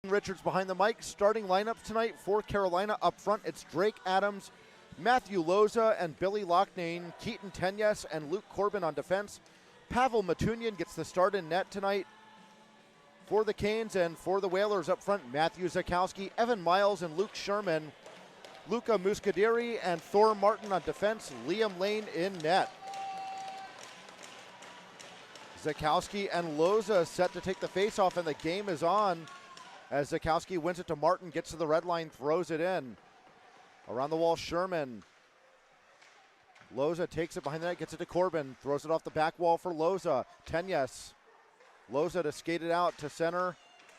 Richards behind the mic. Starting lineups tonight for Carolina. Up front, it's Drake Adams, Matthew Loza, and Billy Loughnane. Keaton Tenyes and Luke Corbin on defense. Pavel Matunyan gets the start in net tonight for the Canes, and for the Whalers up front, Matthew Zakowski, Evan Miles, and Luke Sherman. Luka Muscadiri and Thor Martin on defense. Liam Lane in net. Zakowski and Loza set to take the face-off, and the game is on as Zakowski wins it to Martin, gets to the red line, throws it in. Around the wall, Sherman. Loza takes it behind the net, gets it to Corbin, throws it off the back wall for Loza. Tenyes. Loza to skate it out to center.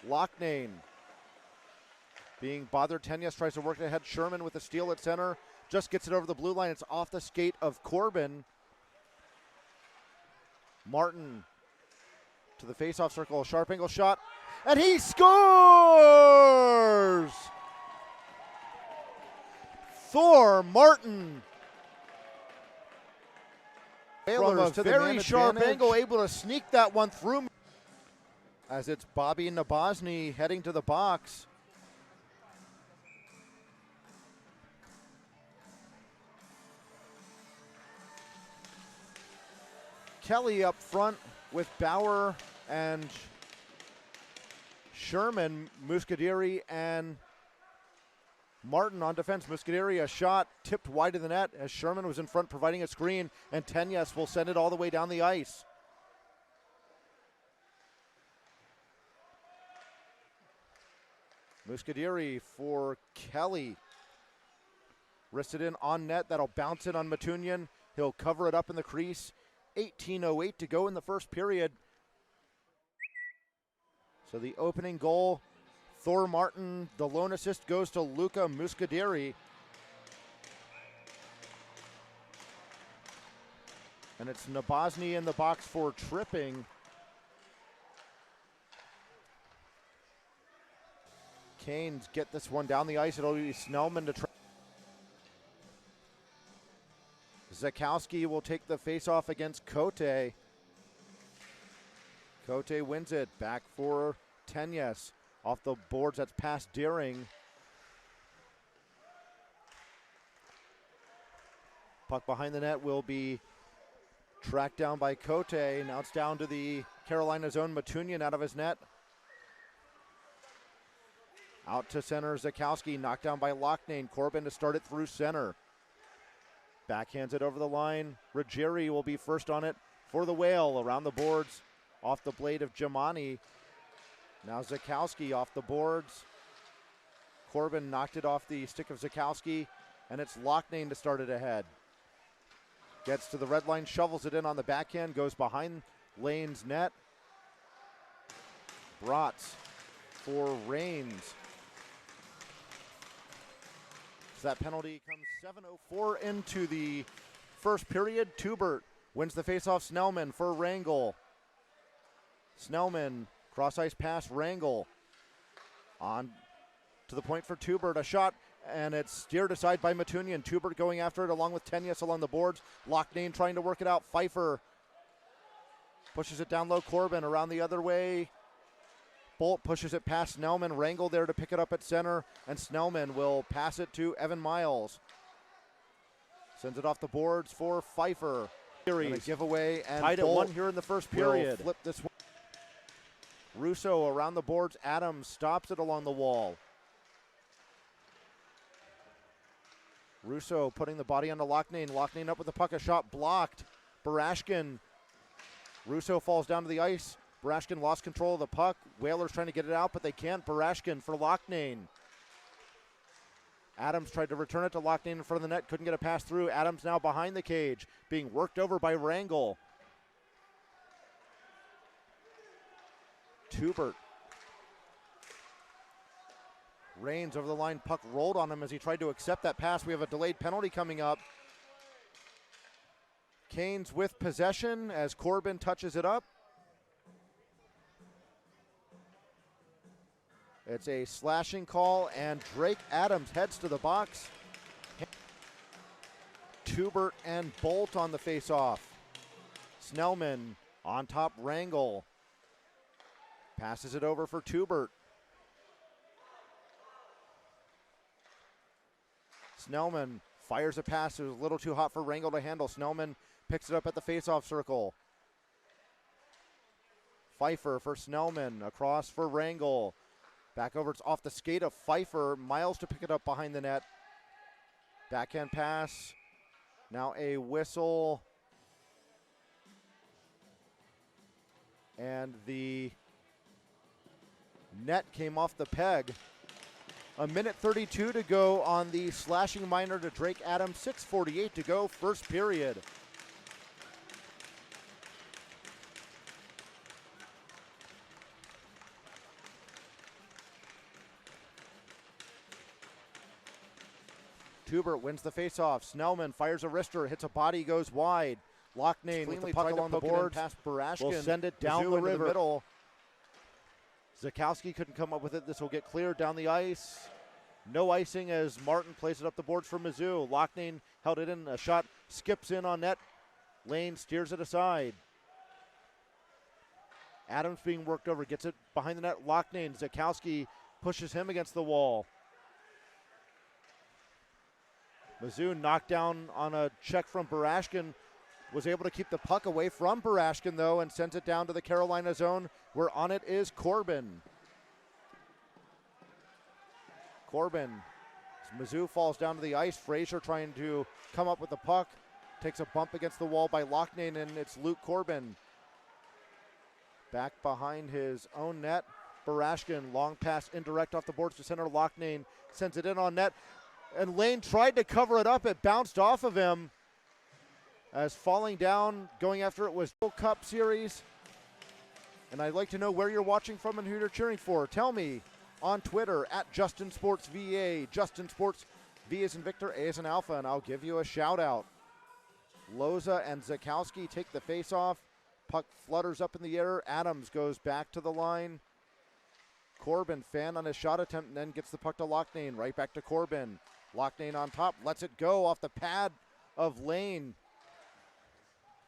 Loughnane. Being bothered, Tenyes tries to work it ahead. Sherman with the steal at center. Just gets it over the blue line. It's off the skate of Corbin. Martin to the face-off circle, a sharp angle shot, and he scores! Thor Martin. From a very sharp angle, able to sneak that one through. As it's Bobby Nabozny heading to the box. Kelly up front with Bauer and Sherman, Muscadiri and Martin on defense. Muscadiri, a shot tipped wide of the net as Sherman was in front providing a screen, and Tenyes will send it all the way down the ice. Muscadiri for Kelly. Wrists it in on net. That'll bounce in on Matunyan. He'll cover it up in the crease. 18:08 to go in the first period. So the opening goal, Thor Martin. The lone assist goes to Luka Muscadiri. And it's Nabozny in the box for tripping. Canes get this one down the ice. It'll be Snellman to try. Zakowski will take the face-off against Cote. Cote wins it. Back for Tenyes. Off the boards, that's past Deering. Puck behind the net will be tracked down by Cote. Now it's down to the Carolina zone. Matunyan out of his net. Out to center, Zakowski, knocked down by Loughnane. Corbin to start it through center. Backhands it over the line. Ruggieri will be first on it for the Whale. Around the boards, off the blade of Jamani. Now Zakowski off the boards. Corbin knocked it off the stick of Zakowski, and it's Loughnane to start it ahead. Gets to the red line, shovels it in on the backhand, goes behind Lane's net. Bratz for Rains. That penalty comes 7:04 into the first period. Tubert wins the faceoff. Snellman for Rangel. Snellman, cross ice pass, Rangel. On to the point for Tubert. A shot, and it's steered aside by Matunyan. Tubert going after it along with Tenyes along the boards. Loughnane trying to work it out. Pfeiffer pushes it down low. Corbin around the other way. Bolt pushes it past Snellman. Rangel there to pick it up at center, and Snellman will pass it to Evan Miles. Sends it off the boards for Pfeiffer. And a giveaway, and tied at one here in the first period. Flip this one. Russo around the boards. Adams stops it along the wall. Russo putting the body onto Loughnane. Loughnane up with the puck. A shot blocked. Barashkin. Russo falls down to the ice. Barashkin lost control of the puck. Whalers trying to get it out, but they can't. Barashkin for Loughnane. Adams tried to return it to Loughnane in front of the net. Couldn't get a pass through. Adams now behind the cage, being worked over by Rangel. Tubert. Rains over the line. Puck rolled on him as he tried to accept that pass. We have a delayed penalty coming up. Canes with possession as Corbin touches it up. It's a slashing call, and Drake Adams heads to the box. Tubert and Bolt on the face-off. Snellman on top, Rangel. Passes it over for Tubert. Snellman fires a pass. It was a little too hot for Rangel to handle. Snellman picks it up at the faceoff circle. Pfeiffer for Snellman, across for Rangel. Back over, it's off the skate of Pfeiffer. Miles to pick it up behind the net. Backhand pass. Now a whistle. And the net came off the peg. A minute 32 to go on the slashing minor to Drake Adams. 6:48 to go, first period. Tubert wins the faceoff. Snellman fires a wrister, hits a body, goes wide. Loughnane with the puck along the board. Past Barashkin. Will send it down the river. Middle. Zakowski couldn't come up with it. This will get cleared down the ice. No icing as Martin plays it up the boards for Mizzou. Loughnane held it in. A shot skips in on net. Lane steers it aside. Adams being worked over. Gets it behind the net. Loughnane. Zakowski pushes him against the wall. Mizzou knocked down on a check from Barashkin. Was able to keep the puck away from Barashkin, though, and sends it down to the Carolina zone, where on it is Corbin. Corbin. Mizzou falls down to the ice. Frazier trying to come up with the puck. Takes a bump against the wall by Loughnane, and it's Luke Corbin. Back behind his own net. Barashkin, long pass indirect off the boards to center. Loughnane sends it in on net. And Lane tried to cover it up. It bounced off of him. As falling down, going after it was World Cup Series. And I'd like to know where you're watching from and who you're cheering for. Tell me on Twitter at JustinSportsVA. Justin Sports, V as in Victor, A as in Alpha, and I'll give you a shout out. Loza and Zakowski take the face off. Puck flutters up in the air. Adams goes back to the line. Corbin fan on his shot attempt and then gets the puck to Loughnane. Right back to Corbin. Loughnane on top, lets it go off the pad of Lane.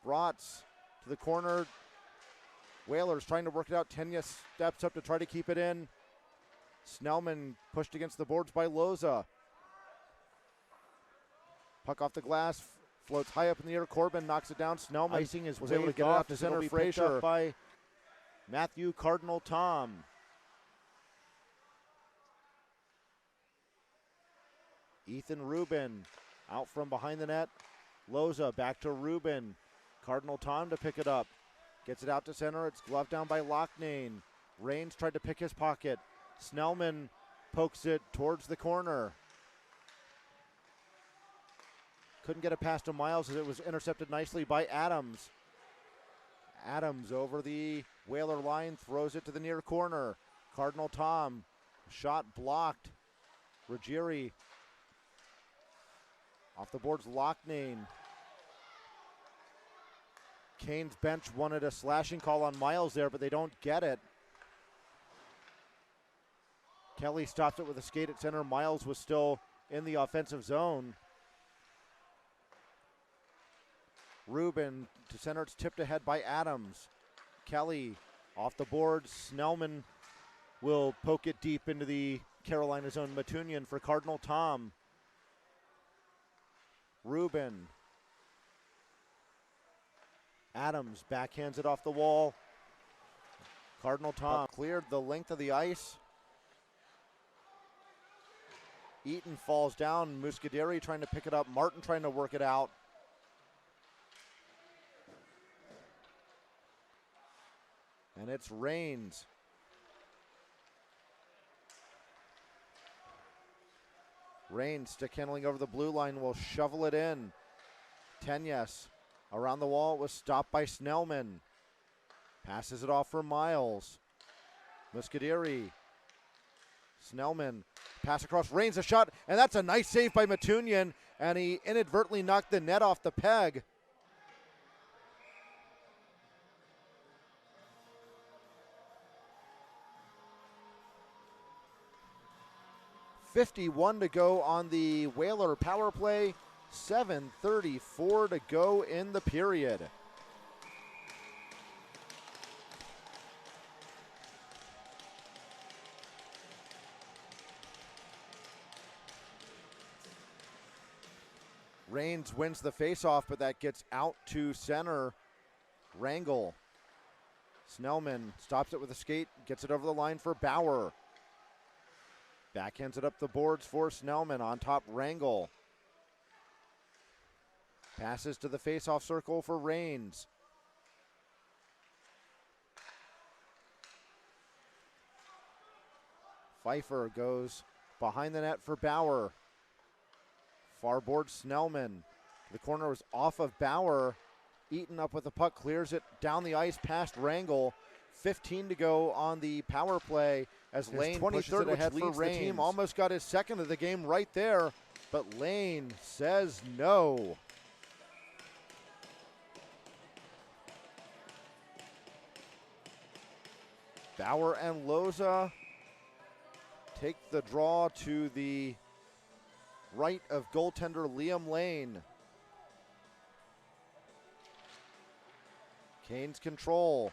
Brotz to the corner. Whalers trying to work it out. Tenya steps up to try to keep it in. Snellman pushed against the boards by Loza. Puck off the glass, floats high up in the air. Corbin knocks it down. Snellman was able to get it out to center. Frazier by Matthew Cardinal Tom. Ethan Rubin out from behind the net. Loza back to Rubin. Cardinal Tom to pick it up. Gets it out to center. It's gloved down by Loughnane. Raines tried to pick his pocket. Snellman pokes it towards the corner. Couldn't get it past to Miles as it was intercepted nicely by Adams. Adams over the Whaler line, throws it to the near corner. Cardinal Tom, shot blocked. Ruggieri off the boards, Loughnane. Kane's bench wanted a slashing call on Miles there, but they don't get it. Kelly stops it with a skate at center. Miles was still in the offensive zone. Rubin to center. It's tipped ahead by Adams. Kelly off the boards. Snellman will poke it deep into the Carolina zone. Matunian for Cardinal Tom. Rubin. Adams backhands it off the wall. Cardinal Tom cleared the length of the ice. Eaton falls down. Muscaderi trying to pick it up. Martin trying to work it out. And it's Raines. Raines stick handling over the blue line, will shovel it in. Tenyes around the wall, it was stopped by Snellman. Passes it off for Miles. Muscaderi. Snellman, pass across, Raines a shot, and that's a nice save by Matunian, and he inadvertently knocked the net off the peg. .51 to go on the Whaler power play. 7:34 to go in the period. Rains wins the faceoff, but that gets out to center. Rangel. Snellman stops it with a skate, gets it over the line for Bauer. Backhands it up the boards for Snellman. On top, Rangel. Passes to the faceoff circle for Rains. Pfeiffer goes behind the net for Bauer. Far board, Snellman. The corner was off of Bauer. Eaton up with the puck, clears it down the ice past Rangel. 15 to go on the power play as Lane pushes it ahead for Rains. The team almost got his second of the game right there, but Lane says no. Bauer and Loza take the draw to the right of goaltender Liam Lane. Canes control.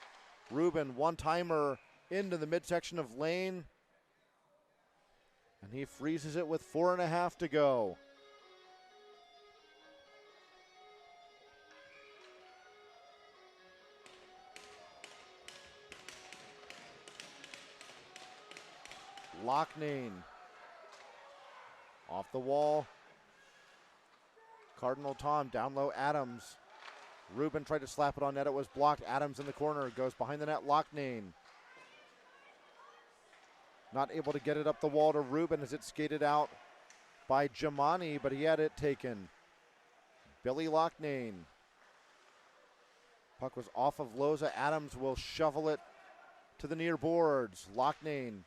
Rubin, one-timer into the midsection of Lane. And he freezes it with 4.5 to go. Loughnane. Off the wall. Cardinal Tom, down low, Adams. Rubin tried to slap it on net. It was blocked. Adams in the corner. Goes behind the net. Loughnane. Not able to get it up the wall to Rubin as it's skated out by Jamani, but he had it taken. Billy Loughnane. Puck was off of Loza. Adams will shovel it to the near boards. Loughnane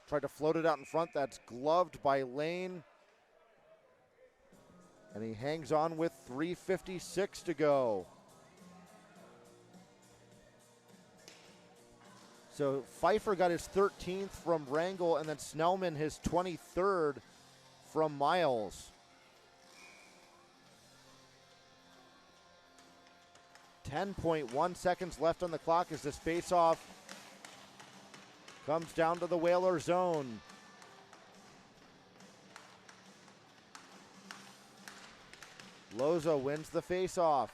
tried to float it out in front. That's gloved by Lane. And he hangs on with 3:56 to go. So Pfeiffer got his 13th from Rangel, and then Snellman his 23rd from Miles. 10.1 seconds left on the clock as this faceoff comes down to the Whaler zone. Loza wins the faceoff.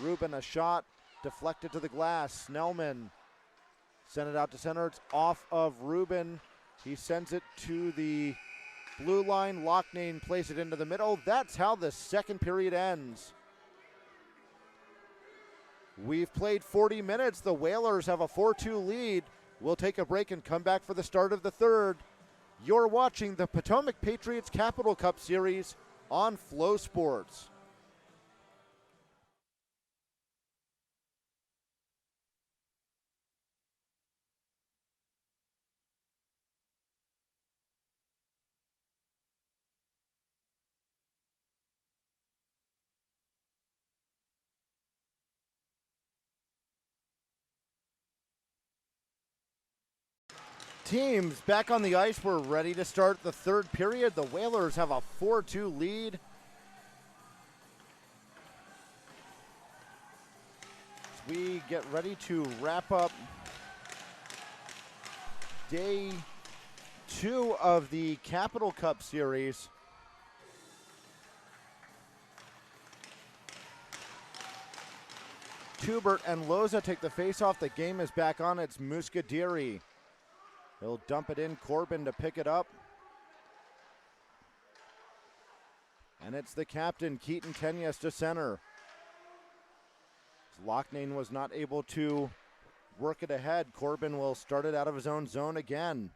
Rubin, a shot deflected to the glass. Snellman sent it out to center. It's off of Rubin. He sends it to the blue line. Loughnane plays it into the middle. That's how the second period ends. We've played 40 minutes. The Whalers have a 4-2 lead. We'll take a break and come back for the start of the third. You're watching the Potomac Patriots Capital Cup Series on Flow Sports. Teams back on the ice. We're ready to start the third period. The Whalers have a 4-2 lead. As we get ready to wrap up day 2 of the Capital Cup Series. Tubert and Loza take the face-off. The game is back on. It's Muscadiri. He'll dump it in. Corbin to pick it up. And it's the captain, Keaton Tenyes, to center. Loughnane was not able to work it ahead. Corbin will start it out of his own zone again.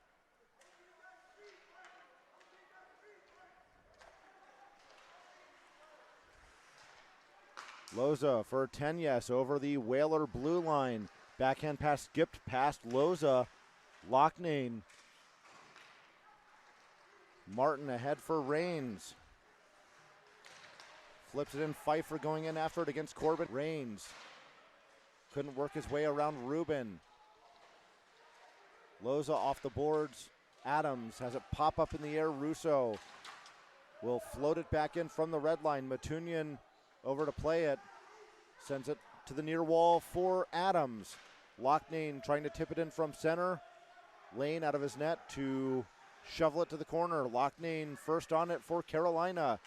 Loza for Tenyes over the Whaler blue line. Backhand pass skipped past Loza. Loughnane. Martin ahead for Rains. Flips it in. Pfeiffer going in after it against Corbin. Rains couldn't work his way around Rubin. Loza off the boards. Adams has it pop up in the air. Russo will float it back in from the red line. Matunian over to play it. Sends it to the near wall for Adams. Loughnane trying to tip it in from center. Lane out of his net to shovel it to the corner. Loughnane first on it for Carolina.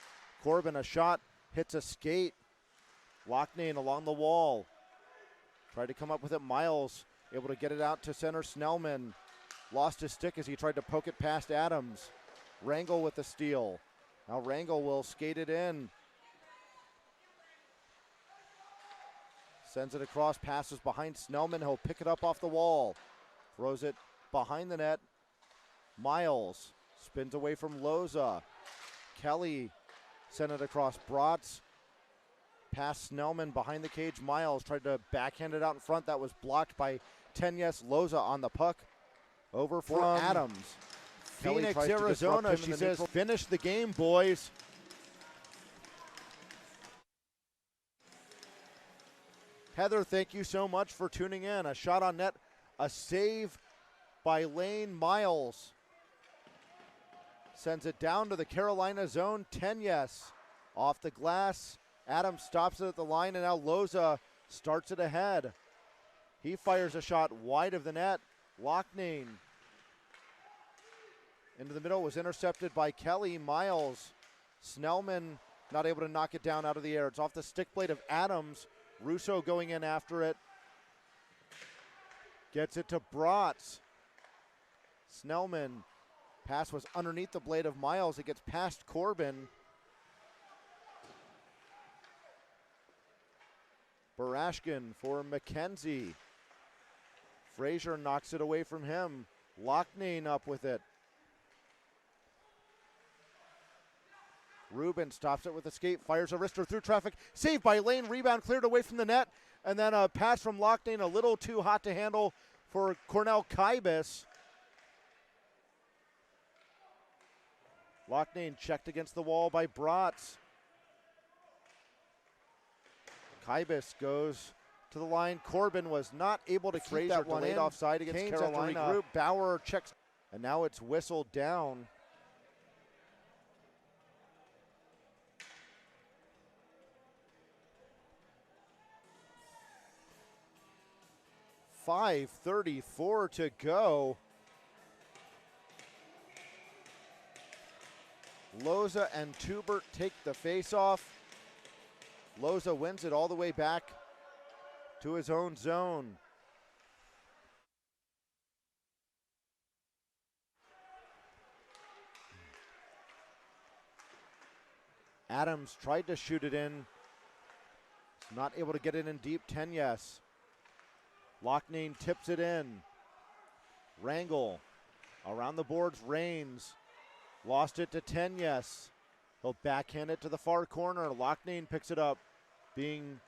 Corbin, a shot hits a skate. Loughnane along the wall. Tried to come up with it. Miles able to get it out to center. Snellman lost his stick as he tried to poke it past Adams. Rangel with the steal. Now Rangel will skate it in. Sends it across, passes behind Snellman. He'll pick it up off the wall. Throws it behind the net. Miles spins away from Loza. Kelly sent it across. Bratz past Snellman behind the cage. Miles tried to backhand it out in front. That was blocked by Tenyes. Loza on the puck. Over for Adams. Phoenix, Arizona, she says, finish the game, boys. Heather, thank you so much for tuning in. A shot on net, a save by Lane. Miles sends it down to the Carolina zone. Tenyes off the glass. Adams stops it at the line, and now Loza starts it ahead. He fires a shot wide of the net. Loughnane into the middle, was intercepted by Kelly. Miles. Snellman not able to knock it down out of the air. It's off the stick blade of Adams. Russo going in after it. Gets it to Bratz. Snellman. Pass was underneath the blade of Miles. It gets past Corbin. Barashkin for McKenzie. Frazier knocks it away from him. Loughnane up with it. Rubin stops it with a skate, fires a wrister through traffic. Saved by Lane, rebound cleared away from the net. And then a pass from Loughnane, a little too hot to handle for Cornell Kybus. Loughnane checked against the wall by Bratz. Kybus goes to the line. Corbin was not able to keep that one in. Offside against Canes Carolina. Group. Bauer checks, and now it's whistled down. .5:34 to go. Loza and Tubert take the face-off. Loza wins it all the way back to his own zone. Adams tried to shoot it in. Not able to get it in deep. Tenyes. Loughnane tips it in. Rangel around the boards. Rains lost it to Tenyes. He'll backhand it to the far corner. Loughnane picks it up. Being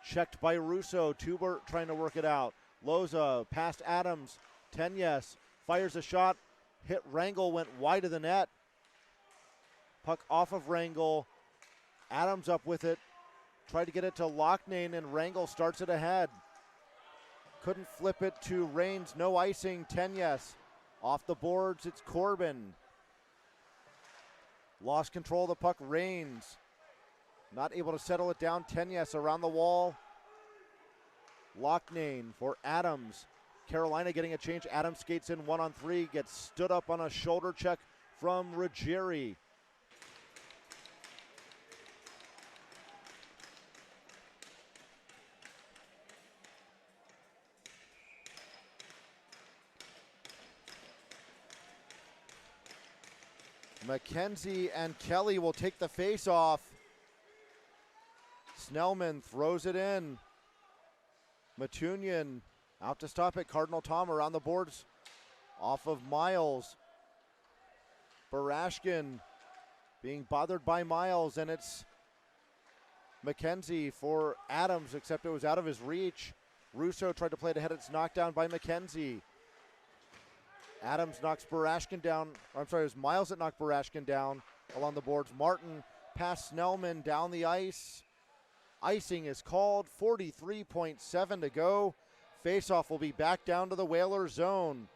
checked by Russo. Tubert trying to work it out. Loza past Adams. Tenyes fires a shot. Hit Rangel, went wide of the net. Puck off of Rangel. Adams up with it. Tried to get it to Loughnane, and Rangel starts it ahead. Couldn't flip it to Rains. No icing. Tenyes off the boards. It's Corbin. Lost control of the puck. Rains not able to settle it down. Tenyes around the wall. Loughnane for Adams. Carolina getting a change. Adams skates in 1-on-3. Gets stood up on a shoulder check from Ruggieri. McKenzie and Kelly will take the face-off. Snellman throws it in. Matunian out to stop it. Cardinal Tom around the boards off of Miles. Barashkin being bothered by Miles, and it's McKenzie for Adams, except it was out of his reach. Russo tried to play it ahead. It's knocked down by McKenzie. Adams knocks Barashkin down. I'm sorry, it was Miles that knocked Barashkin down along the boards. Martin past Snellman down the ice. Icing is called. 43.7 to go. Faceoff will be back down to the Whaler zone.